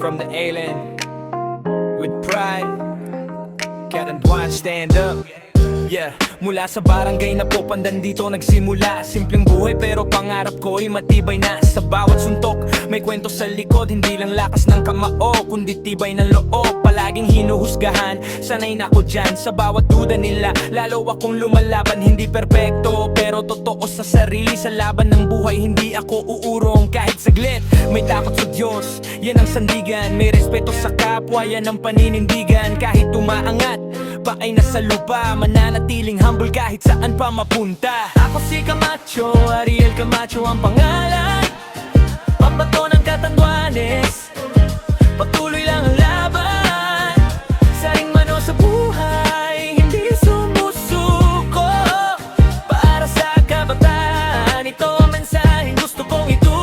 from the alien with pride. Caranduan, stand up. Yeah, mula sa barangay na Popandan dito nagsimula. Simpleng buhay pero pangarap ko'y matibay na. Sa bawat suntok, may kwento sa likod. Hindi lang lakas ng kamao, kundi tibay ng loob. Palaging hinuhusgahan, sanay na ko dyan. Sa bawat duda nila, lalo akong lumalaban. Hindi perpekto, pero totoo sa sarili. Sa laban ng buhay, hindi ako uurong kahit saglit. May takot sa Diyos, yan ang sandigan. May respeto sa kapwa, yan ang paninindigan. Kahit umaangat, pa ay nasa lupa, mananatiling humble kahit saan pa mapunta. Ako si Camacho, Ariel Camacho ang pangalan. Pambato ng Catanduanes, patuloy lang ang laban. Saring mano sa buhay, hindi sumusuko. Para sa kabataan, ito ang mensaheng gusto kong ituro.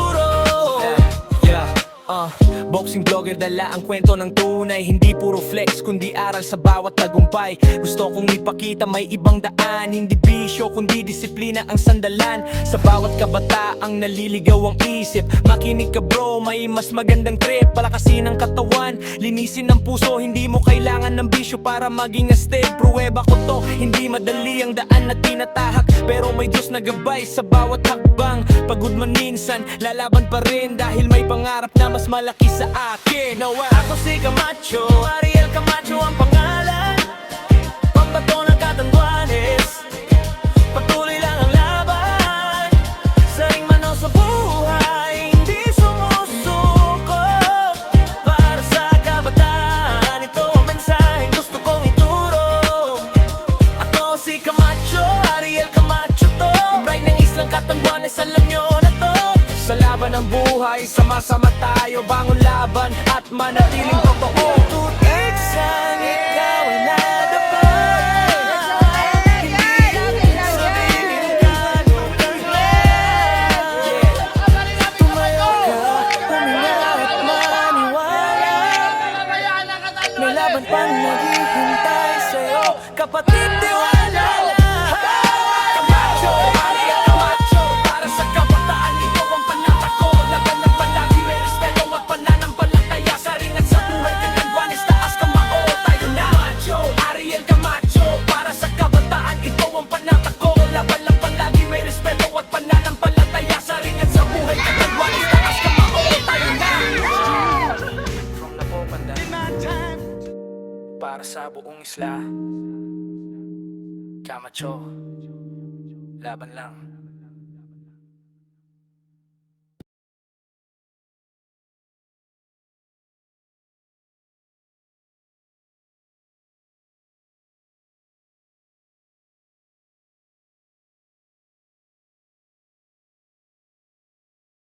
Boxing vlogger, dala ang kwento ng tunay. Hindi puro flex, kundi aral sa bawat tagumpay. Gusto kong ipakita may ibang daan. Hindi bisyo, kundi disiplina ang sandalan. Sa bawat kabataang naliligaw ang isip. Makinig ka bro, may mas magandang trip. Palakasin ang katawan, linisin ang puso. Hindi mo kailangan ng bisyo para maging astig. Pruweba ko to, hindi madali ang daan na tinatahak. Pero may Diyos na gabay sa bawat hakbang. Pagod man minsan, lalaban pa rin. Dahil may pangarap na mas malaki sa akin. Ako si Camacho, Ariel Camacho ang pangalan. Pambato ng Catanduanes, patuloy lang ang laban. Saring mano sa buhay, hindi sumusuko. Para sa kabataan, ito ang mensaheng gusto kong ituro. Ako si Camacho, Ariel Camacho to. Pride ng Islang Catanduanes, alam nyo na to. Sa laban ng buhay, sama-sama tayo bangon laban at manatiling totoo. Tutik-sang ikaw ay nadapay. Hindi natin sabihin ka nagkaglan. Tumayo ka, huminga at maniwala. May laban pang naghihintay sa'yo, kapatid, tiwala. Para sa buong isla, Camacho, laban lang.